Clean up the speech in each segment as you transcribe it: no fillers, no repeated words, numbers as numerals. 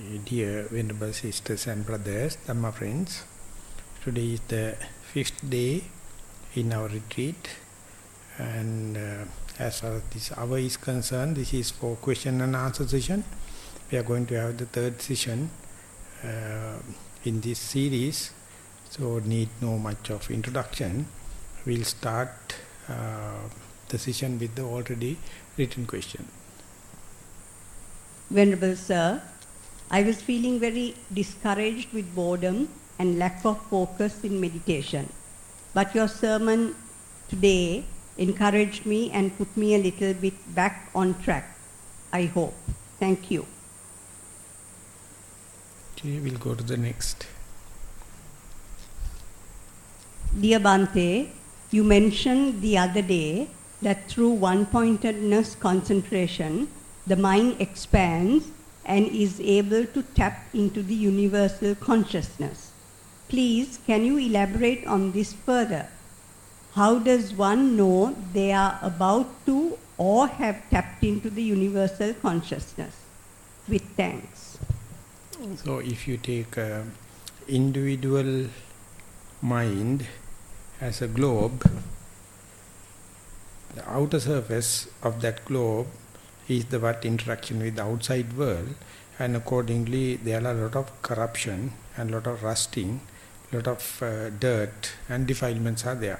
Dear Venerable Sisters and Brothers, Dhamma friends, today is the 5th day in our retreat, and as far as this hour is concerned, this is for question and answer session. We are going to have the 3rd session in this series, so need no much of introduction. We'll start the session with the already written question. Venerable Sir, I was feeling very discouraged with boredom and lack of focus in meditation. But your sermon today encouraged me and put me a little bit back on track, I hope. Thank you. Okay, we'll go to the next. Dear Bhante, you mentioned the other day that through one-pointedness concentration, the mind expands and is able to tap into the universal consciousness. Please, can you elaborate on this further? How does one know they are about to or have tapped into the universal consciousness? With thanks. So if you take individual mind as a globe, the outer surface of that globe is the what interaction with the outside world, and accordingly there are a lot of corruption and a lot of rusting, a lot of dirt and defilements are there.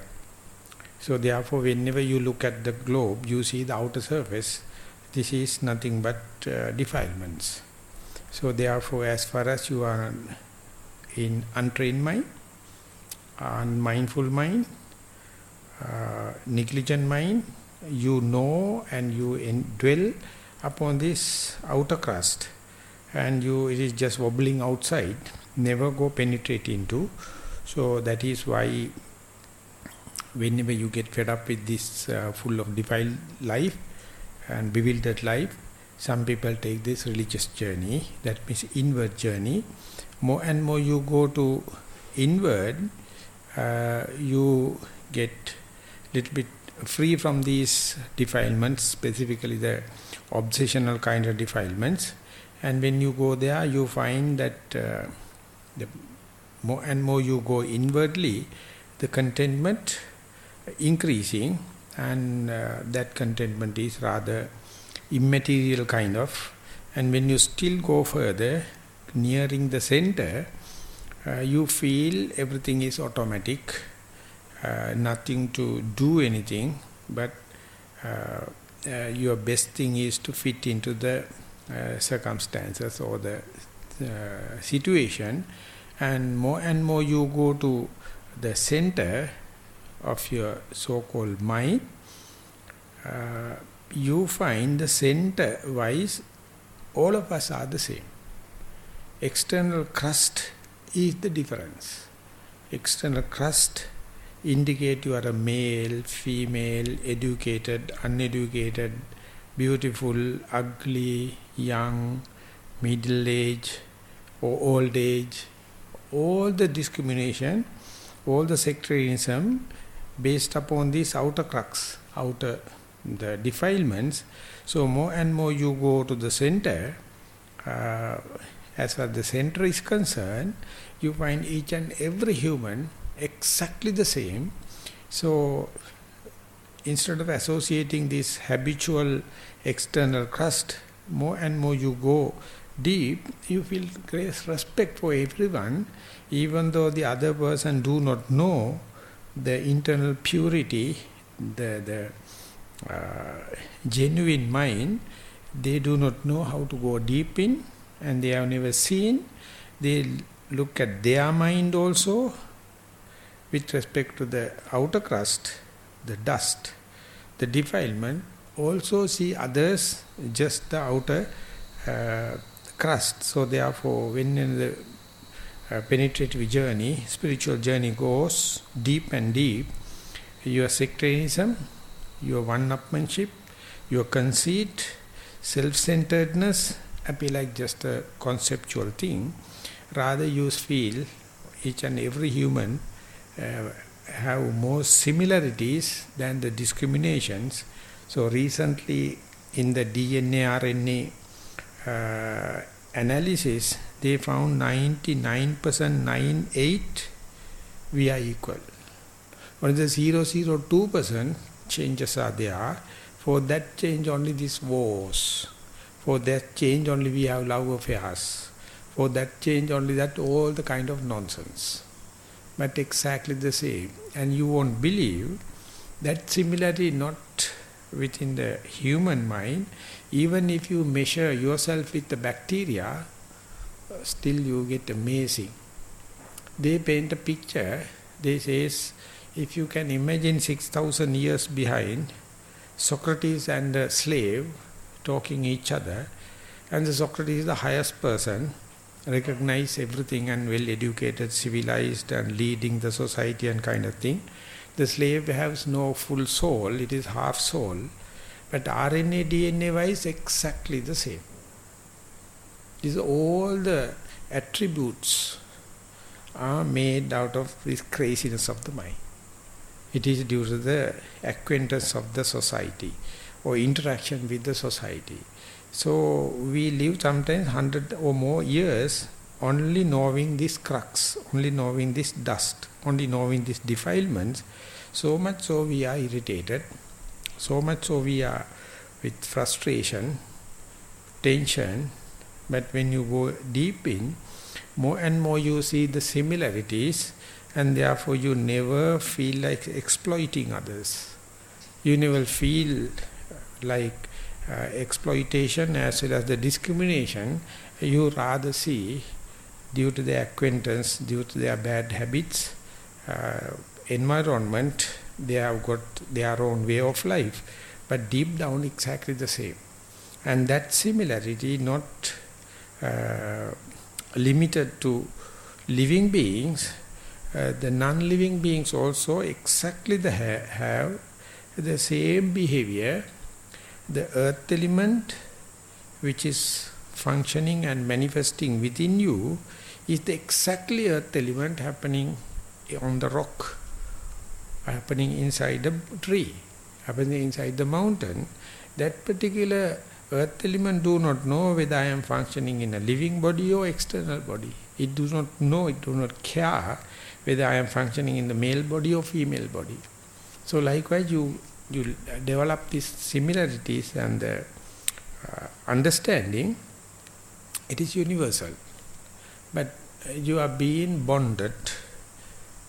So therefore whenever you look at the globe, you see the outer surface, this is nothing but defilements. So therefore as far as you are in untrained mind, unmindful mind, negligent mind, you know and you dwell upon this outer crust, and it is just wobbling outside, never go penetrate into. So that is why whenever you get fed up with this full of defiled life and bewildered life, some people take this religious journey, that means inward journey. More and more you go to inward, you get little bit free from these defilements, specifically the obsessional kind of defilements. And when you go there, you find that the more and more you go inwardly, the contentment increasing, and that contentment is rather immaterial kind of. And when you still go further, nearing the center, you feel everything is automatic. Nothing to do anything, but your best thing is to fit into the circumstances or the situation, and more you go to the center of your so-called mind, you find the center-wise all of us are the same. External crust is the difference. External crust indicate you are a male, female, educated, uneducated, beautiful, ugly, young, middle age or old age. All the discrimination, all the sectarianism based upon this outer crux, the defilements. So more and more you go to the center, as far as the center is concerned, you find each and every human exactly the same. So instead of associating this habitual external crust, more and more you go deep, you feel great respect for everyone, even though the other person do not know the internal purity, the genuine mind. They do not know how to go deep in, and they have never seen. They look at their mind also with respect to the outer crust, the dust, the defilement, also see others just the outer crust. So therefore, when in the penetrative journey, spiritual journey goes deep and deep, your sectarianism, your one-upmanship, your conceit, self-centeredness appear like just a conceptual thing. Rather you feel each and every human have more similarities than the discriminations. So recently in the DNA, RNA analysis, they found 99.98 we are equal. Only the 0.02% changes are there. For that change only this wars. For that change only we have love affairs. For that change only that all the kind of nonsense. But exactly the same. And you won't believe that similarity not within the human mind. Even if you measure yourself with the bacteria, still you get amazing. They paint a picture. They says, if you can imagine 6,000 years behind, Socrates and the slave talking each other, and the Socrates is the highest person, recognize everything and well-educated, civilized and leading the society and kind of thing. The slave has no full soul, it is half soul, but RNA, DNA-wise exactly the same. These all the attributes are made out of this craziness of the mind. It is due to the acquaintance of the society or interaction with the society. So we live sometimes 100 or more years only knowing this crux, only knowing this dust, only knowing these defilements. So much so we are irritated, so much so we are with frustration, tension. But when you go deep in, more and more you see the similarities, and therefore you never feel like exploiting others. You never feel like exploitation as well as the discrimination. You rather see, due to their acquaintance, due to their bad habits, environment, they have got their own way of life, but deep down exactly the same. And that similarity not limited to living beings, the non-living beings also exactly have the same behavior. The earth element which is functioning and manifesting within you is the exactly earth element happening on the rock, happening inside the tree, happening inside the mountain. That particular earth element do not know whether I am functioning in a living body or external body. It does not know, it does not care whether I am functioning in the male body or female body. So likewise you develop these similarities and the understanding, it is universal. But you are being bonded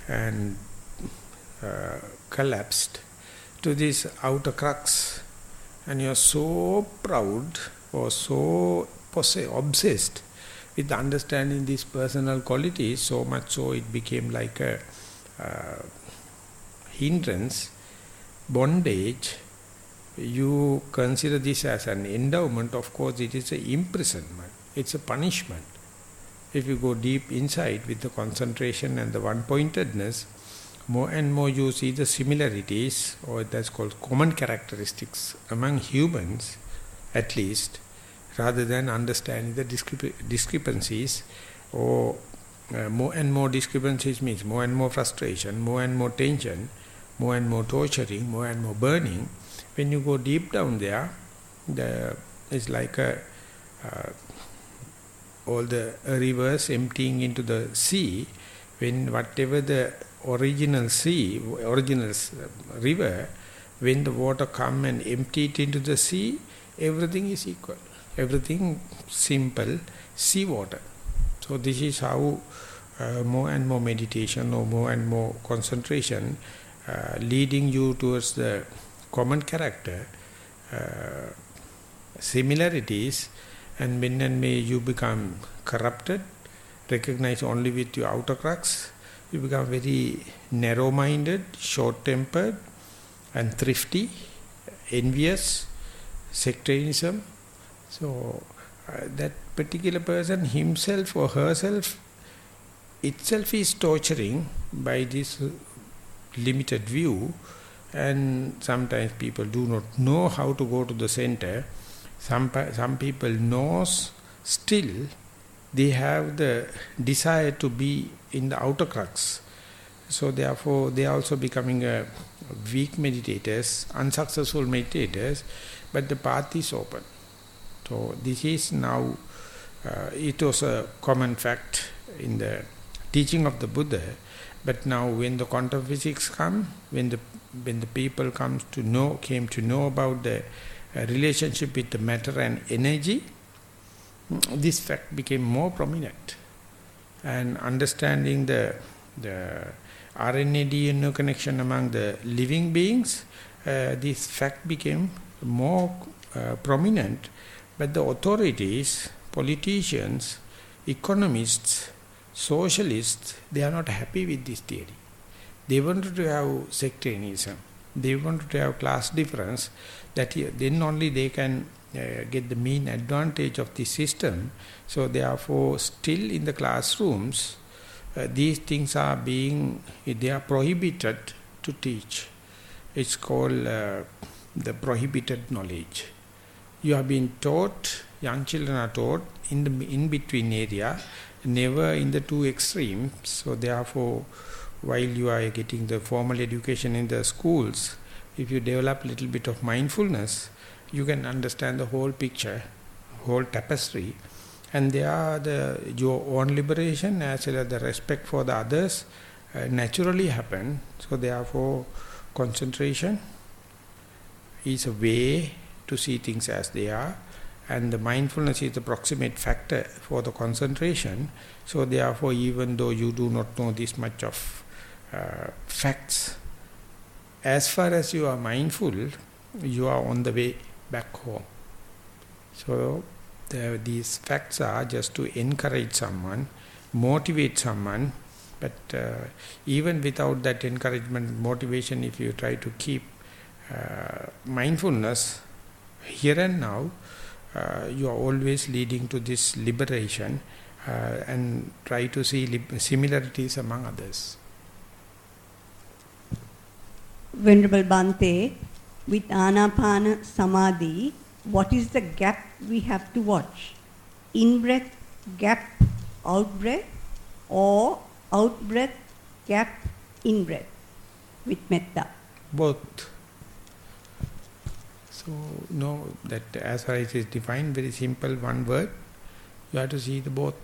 and collapsed to this outer crux, and you are so proud or so obsessed with understanding these personal qualities, so much so it became like a hindrance, bondage. You consider this as an endowment. Of course it is an imprisonment, it's a punishment. If you go deep inside with the concentration and the one-pointedness, more and more you see the similarities, or that's called common characteristics among humans at least, rather than understanding the discrepancies. Or more and more discrepancies means more and more frustration, more and more tension, more and more torturing, more and more burning. When you go deep down there, it's like all the rivers emptying into the sea. When whatever the original river, when the water come and empty it into the sea, everything is equal. Everything simple, sea water. So this is how more and more meditation or more and more concentration leading you towards the common character, similarities, and when and may you become corrupted, recognize only with your outer crux, you become very narrow-minded, short-tempered and thrifty, envious, sectarianism. So that particular person himself or herself itself is torturing by this limited view, and sometimes people do not know how to go to the center. Some people knows, still they have the desire to be in the outer crux. So therefore they are also becoming weak meditators, unsuccessful meditators, but the path is open. So this is now It was a common fact in the teaching of the Buddha. But now when the quantum physics come, when the people came to know about the relationship with the matter and energy, this fact became more prominent. And understanding the RNA DNA connection among the living beings, this fact became more prominent. But the authorities, politicians, economists, socialists, they are not happy with this theory. They wanted to have sectarianism. They wanted to have class difference. Then only they can get the mean advantage of this system. So therefore, still in the classrooms, these things they are prohibited to teach. It's called the prohibited knowledge. You have been taught, young children are taught in the in-between area, never in the two extremes. So therefore, while you are getting the formal education in the schools, if you develop a little bit of mindfulness, you can understand the whole picture, whole tapestry. And your own liberation as well as the respect for the others naturally happen. So therefore, concentration is a way to see things as they are. And the mindfulness is the proximate factor for the concentration. So therefore, even though you do not know this much of facts, as far as you are mindful, you are on the way back home. So these facts are just to encourage someone, motivate someone, but even without that encouragement, motivation, if you try to keep mindfulness here and now, you are always leading to this liberation and try to see similarities among others. Venerable Bhante, with Anapana Samadhi, what is the gap we have to watch? In-breath, gap, out-breath, or out-breath, gap, in-breath with metta? Both. So, no, that as far as it is defined, very simple, one word, you have to see the both.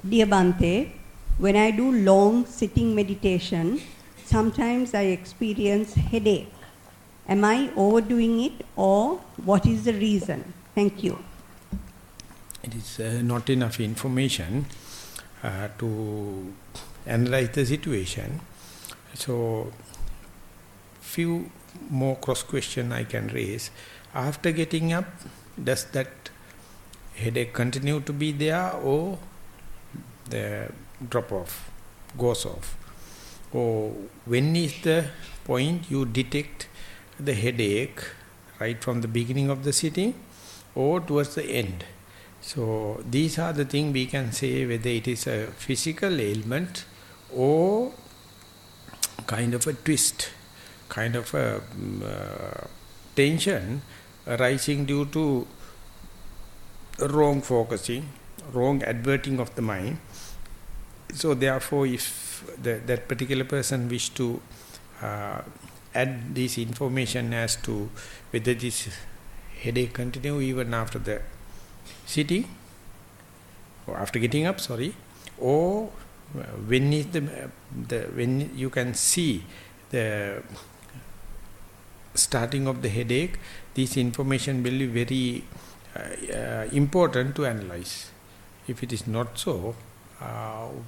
Dear Bhante, when I do long sitting meditation, sometimes I experience headache. Am I overdoing it, or what is the reason? Thank you. It is not enough information to analyze the situation. So, few more cross question I can raise. After getting up, does that headache continue to be there, or the drop off, goes off? Or when is the point you detect the headache, right from the beginning of the sitting or towards the end? So these are the things we can say whether it is a physical ailment or kind of a twist, kind of a tension arising due to wrong focusing, wrong adverting of the mind. So therefore, if that particular person wish to add this information as to whether this headache continue even after the sitting, or after getting up, or when is when you can see the starting of the headache, this information will be very important to analyze. If it is not so,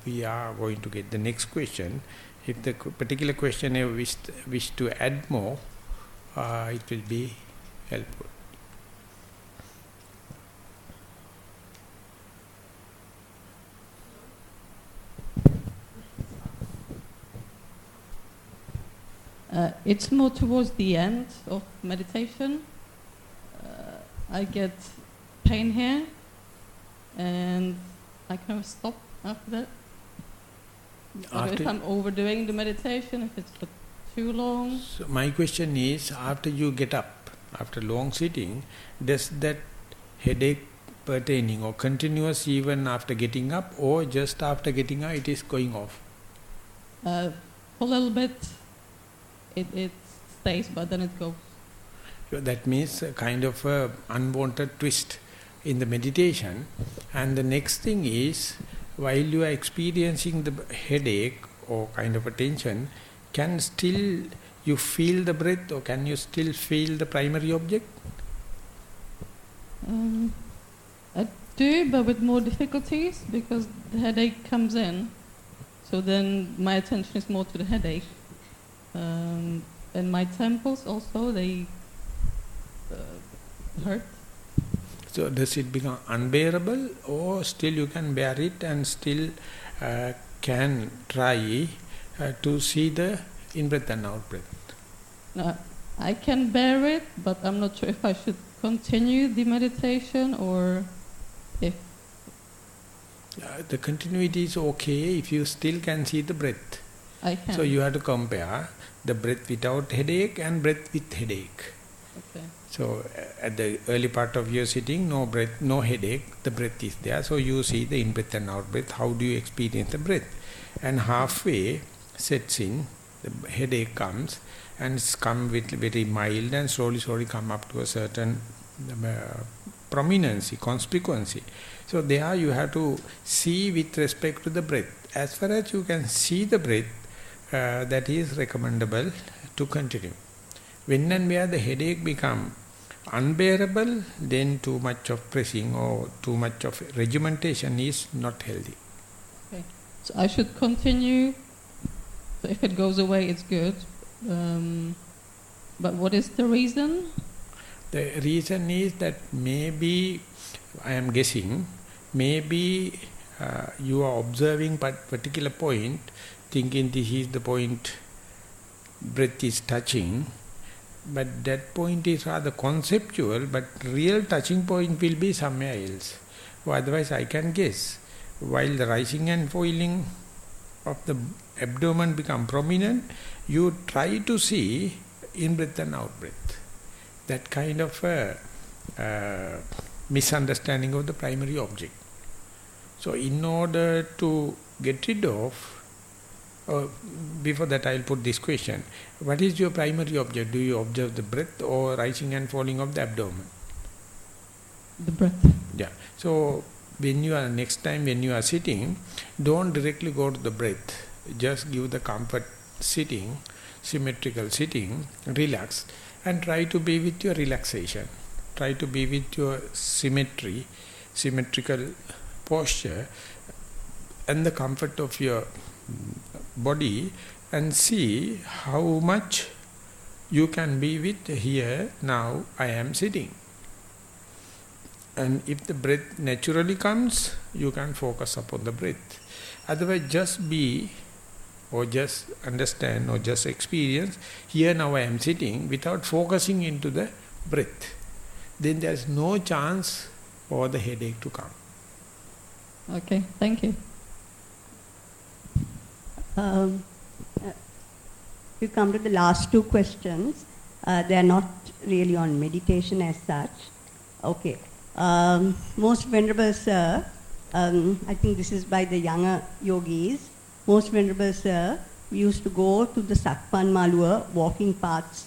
we are going to get the next question. If the particular questioner wish to add more, it will be helpful. It's more towards the end of meditation. I get pain here, and I kind of stop after that. If I'm overdoing the meditation, if it's for too long. So my question is, after you get up, after long sitting, does that headache pertaining or continuous even after getting up, or just after getting up it is going off? For a little bit it stays, but then it goes. So that means a kind of a unwanted twist in the meditation. And the next thing is, while you are experiencing the headache or kind of a tension, can still you feel the breath, or can you still feel the primary object? I do, but with more difficulties, because the headache comes in. So then my attention is more to the headache. And my temples also, they hurt. So does it become unbearable, or still you can bear it and still can try to see the in-breath and out-breath? I can bear it, but I'm not sure if I should continue the meditation or if... the continuity is okay if you still can see the breath. I can. So you have to compare the breath without headache and breath with headache. Okay. So at the early part of your sitting, no breath, no headache, the breath is there. So you see the in-breath and out-breath, how do you experience the breath? And halfway sets in, the headache comes, and it's come with very mild and slowly come up to a certain prominency, conspicuency. So there you have to see with respect to the breath. As far as you can see the breath, that is recommendable to continue. When and where the headache become unbearable, then too much of pressing or too much of regimentation is not healthy. Okay. So I should continue. So if it goes away, it's good. But what is the reason? The reason is that maybe, I am guessing, maybe you are observing particular point, thinking this is the point breath is touching, but that point is rather conceptual, but real touching point will be somewhere else. Or otherwise I can guess, while the rising and falling of the abdomen become prominent, you try to see in-breath and out-breath. That kind of misunderstanding of the primary object. So in order to get rid of, before that I'll put this question, what is your primary object? Do you observe the breath or rising and falling of the abdomen? The breath. Yeah. So when you are, next time when you are sitting, don't directly go to the breath. Just give the comfort sitting, symmetrical sitting, relax, and try to be with your relaxation. Try to be with your symmetry, symmetrical posture, and the comfort of your body, and see how much you can be with here, now I am sitting. And if the breath naturally comes, you can focus upon the breath. Otherwise, just be, or just understand, or just experience, here now I am sitting, without focusing into the breath. Then there is no chance for the headache to come. Okay, thank you. We come to the last two questions. They are not really on meditation as such. Okay. Most Venerable Sir, I think this is by the younger yogis. Most Venerable Sir, we used to go to the Sakpan Malua walking paths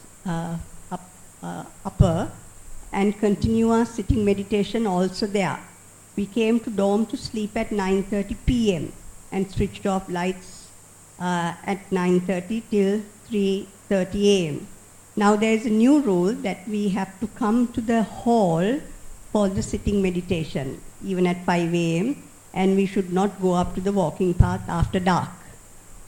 upper and continue our sitting meditation also there. We came to Dome to sleep at 9:30 p.m. and switched off lights at 9:30 till 3:30 a.m. Now there is a new rule that we have to come to the hall for the sitting meditation, even at 5 a.m., and we should not go up to the walking path after dark.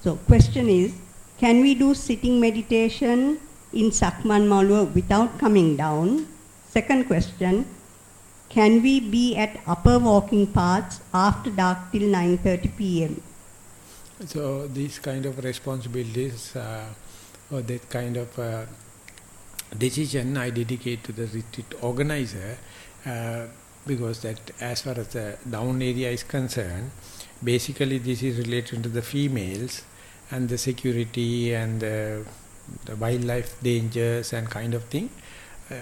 So question is, can we do sitting meditation in Sakman Malwa without coming down? Second question, can we be at upper walking paths after dark till 9:30 p.m.? So these kind of responsibilities or that kind of decision I dedicate to the retreat organizer, because that as far as the down area is concerned, basically this is related to the females and the security and the wildlife dangers and kind of thing.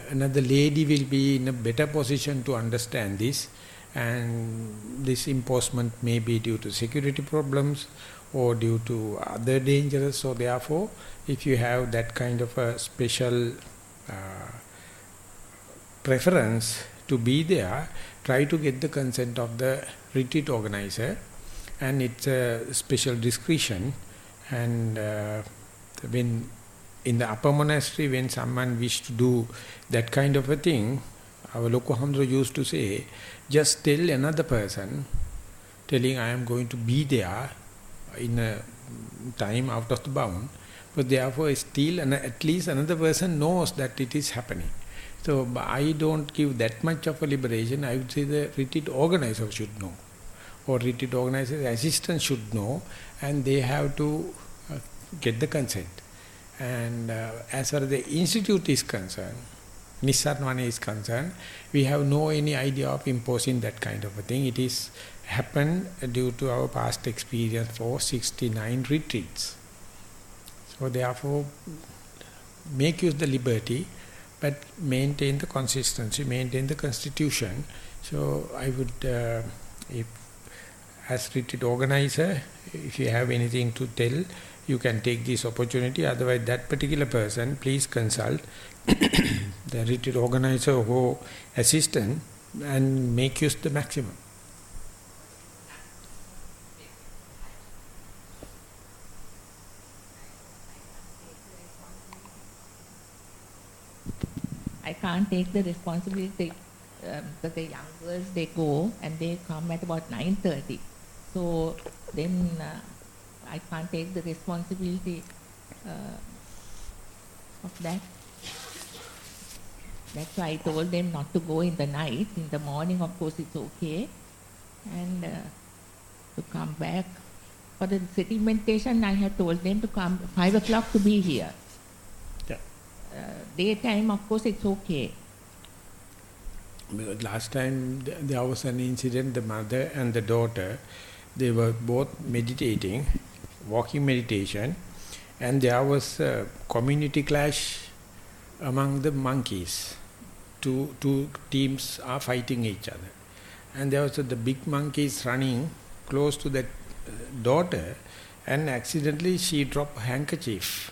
Another lady will be in a better position to understand this, and this imposement may be due to security problems or due to other dangers. So therefore, if you have that kind of a special preference to be there, try to get the consent of the retreat organizer, and it's a special discretion. And when in the upper monastery, when someone wished to do that kind of a thing, our Loku Hamdra used to say, just tell another person, telling I am going to be there in a time out of the bound, but therefore still at least another person knows that it is happening. So I don't give that much of a liberation. I would say the retreat organizer should know, or retreat organizer's assistant should know, and they have to get the consent. And as far as the institute is concerned, Nissarana is concerned, we have no any idea of imposing that kind of a thing. It is happened due to our past experience for 69 retreats. So therefore, make use the liberty, but maintain the consistency, maintain the constitution. So I would, if as retreat organizer, if you have anything to tell, you can take this opportunity. Otherwise, that particular person, please consult the retreat organizer or assistant and make use the maximum. I can't take the responsibility because the young girls, they go and they come at about 9:30. So then I can't take the responsibility of that. That's why I told them not to go in the night. In the morning, of course, it's okay. And to come back. For the sitting meditation, I had told them to come 5 o'clock to be here. Yeah. Daytime, of course, it's okay. Because last time there was an incident, the mother and the daughter, they were both meditating, walking meditation, and there was a community clash among the monkeys. Two teams are fighting each other. And there was the big monkeys running close to that daughter, and accidentally she dropped a handkerchief.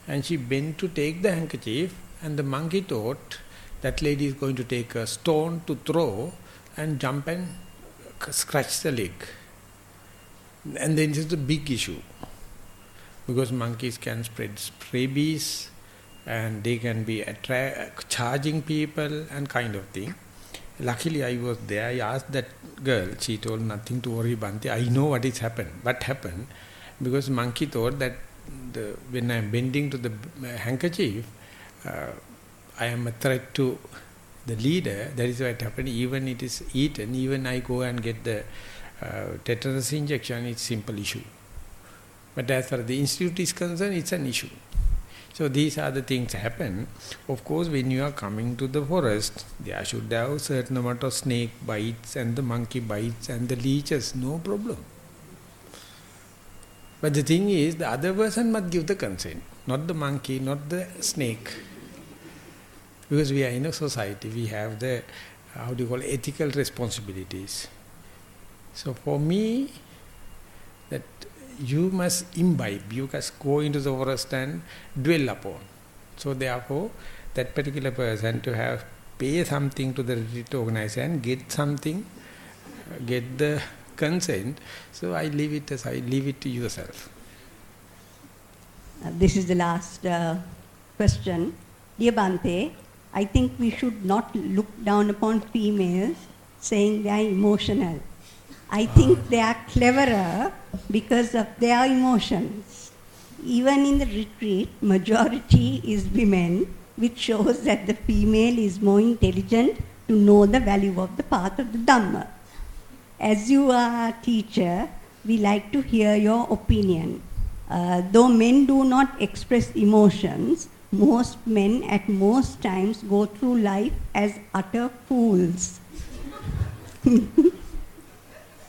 And she bent to take the handkerchief, and the monkey thought that lady is going to take a stone to throw and jump and scratch the leg. And then it's a big issue, because monkeys can spread rabies, and they can be charging people and kind of thing. Luckily I was there. I asked that girl, she told, nothing to worry, Bhante, I know what is happened. What happened? Because monkey thought that when I am bending to the handkerchief, I am a threat to the leader. That is what happened. Even it is eaten, even I go and get the tetanus injection, it's simple issue. But as far as the institute is concerned, it's an issue. So these are the things happen. Of course, when you are coming to the forest, there should have a certain amount of snake bites and the monkey bites and the leeches, no problem. But the thing is, the other person must give the consent, not the monkey, not the snake. Because we are in a society, we have the, ethical responsibilities. So for me, that you must imbibe, you must go into the forest and dwell upon. So therefore, that particular person to have pay something to the retreat organizer and get something, get the consent. So I leave it aside, leave it to yourself. This is the last question. Dear Bhante, I think we should not look down upon females saying they are emotional. I think they are cleverer because of their emotions. Even in the retreat, majority is women, which shows that the female is more intelligent to know the value of the path of the Dhamma. As you are a teacher, we like to hear your opinion. Though men do not express emotions, most men at most times go through life as utter fools.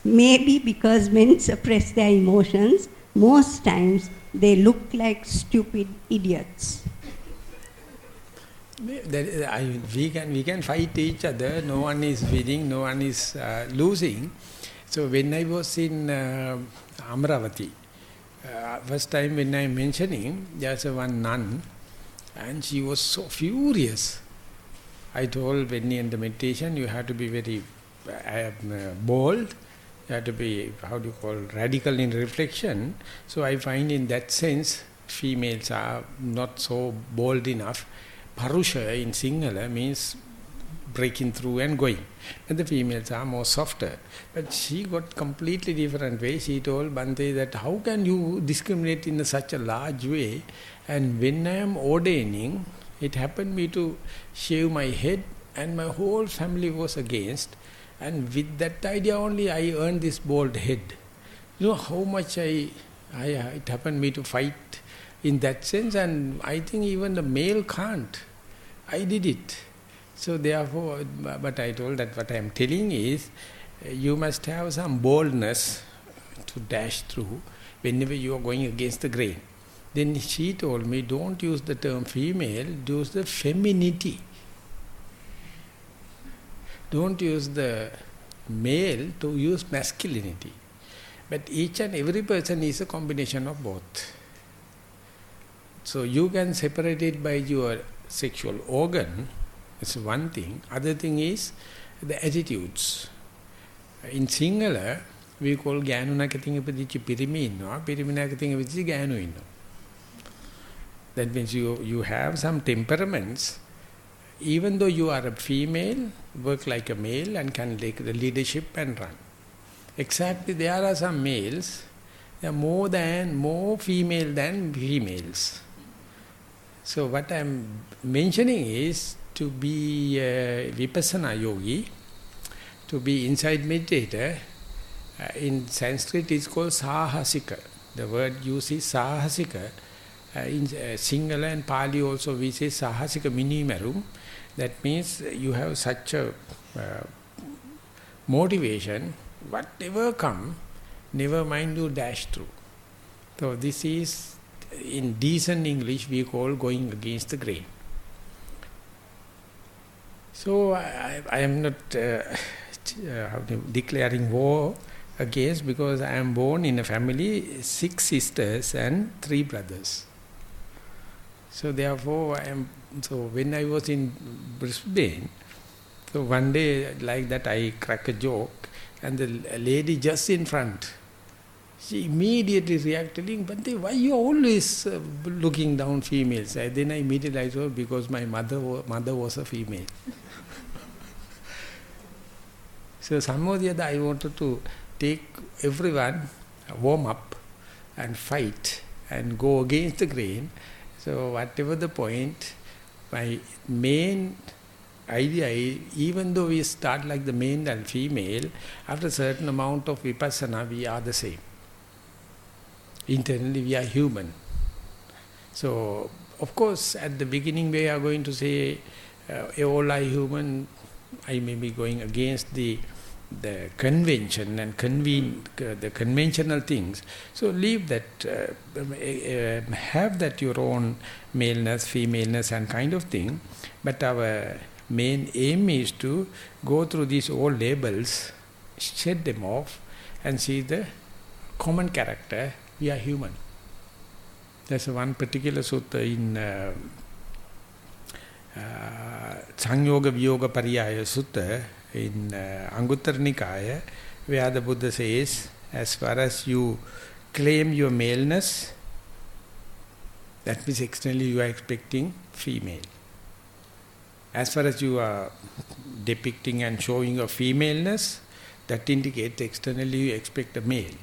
Maybe because men suppress their emotions, most times they look like stupid idiots. We can fight each other, no one is winning, no one is losing. So when I was in Amravati, first time when I am mentioning, there's one nun, and she was so furious. I told when in the meditation, you have to be very bold. You have to be, radical in reflection. So I find in that sense, females are not so bold enough. Parusha in Sinhala means breaking through and going. And the females are more softer. But she got completely different way. She told Bhante that how can you discriminate in such a large way? And when I am ordaining, it happened me to shave my head and my whole family was against. And with that idea only I earned this bald head. You know how much it happened me to fight in that sense, and I think even the male can't. I did it. So therefore, but I told that what I am telling is, you must have some boldness to dash through whenever you are going against the grain. Then she told me, don't use the term female, use the femininity. Don't use the male to use masculinity. But each and every person is a combination of both. So you can separate it by your sexual organ, that's one thing. Other thing is the attitudes. In Sinhala, we call Gyanu nakatinga padichi pirimi innawa, pirimi nakatinga padichi Gyanu innawa. That means you have some temperaments. Even though you are a female, work like a male and can take the leadership and run. Exactly, there are some males, they are more female than females. So what I am mentioning is to be a vipassana yogi, to be inside meditator. In Sanskrit it's called sahasika. The word used is sahasika. In Sinhala and Pali also we say sahasika minimarum. That means you have such a motivation, whatever come, never mind you dash through. So this is, in decent English, we call going against the grain. So I am not declaring war against, because I am born in a family, 6 sisters and 3 brothers. So therefore, so when I was in Brisbane, so one day like that I crack a joke, and the lady just in front, she immediately reacted, but why you always looking down females? Then I immediately told, because my mother was a female. So somehow or the other I wanted to take everyone, warm up and fight and go against the grain. So whatever the point, my main idea is, even though we start like the male and female, after a certain amount of vipassana, we are the same. Internally, we are human. So, of course, at the beginning, we are going to say, all are human. I may be going against the convention and the conventional things. So leave that, have that your own maleness, femaleness and kind of thing. But our main aim is to go through these old labels, shed them off and see the common character. We are human. There's one particular sutta in Sangyoga Viyoga Pariyaya Sutta in Anguttara Nikaya, where the Buddha says, as far as you claim your maleness, that means externally you are expecting female. As far as you are depicting and showing your femaleness, that indicates externally you expect a male.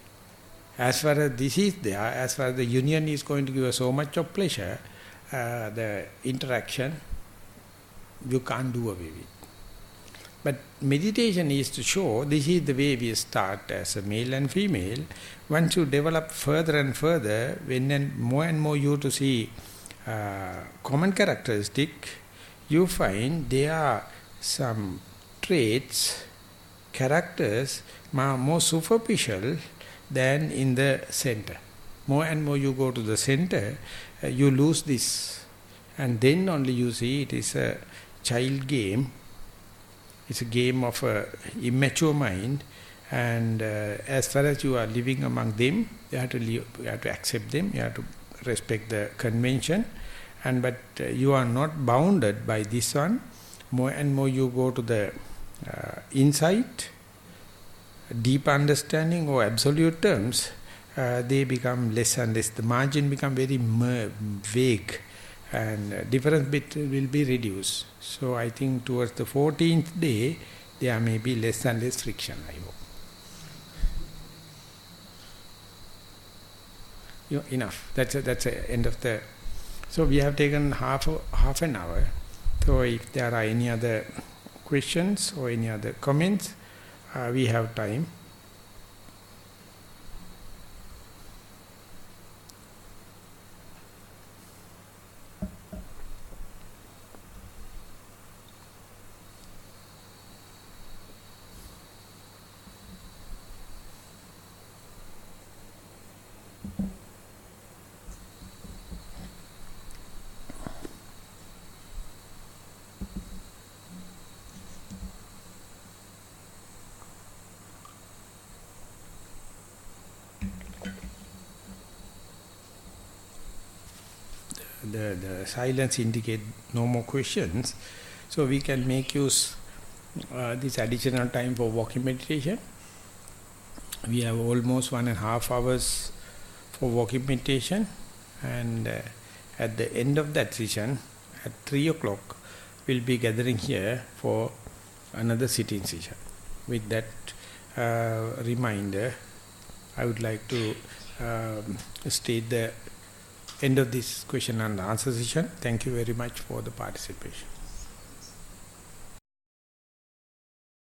As far as this is there, as far as the union is going to give us so much of pleasure, the interaction, you can't do away with. But meditation is to show this is the way we start as a male and female. Once you develop further and further, when and more you to see common characteristic, you find there are some traits, characters more superficial than in the center. More and more you go to the center, you lose this. And then only you see it is a child game. It's a game of immature mind, and as far as you are living among them, you have to live, you have to accept them, you have to respect the convention, but you are not bounded by this one. more and more you go to the insight, deep understanding or absolute terms, they become less and less. The margin become very vague, and difference bit will be reduced. So I think towards the 14th day, there may be less and less friction, I hope. Enough. That's the end of the... So we have taken half an hour. So if there are any other questions or any other comments, we have time. The silence indicate no more questions, so we can make use this additional time for walking meditation. We have almost 1.5 hours for walking meditation, and at the end of that session, at 3 o'clock, we'll be gathering here for another sitting session. With that reminder, I would like to state the end of this question and answer session. Thank you very much for the participation.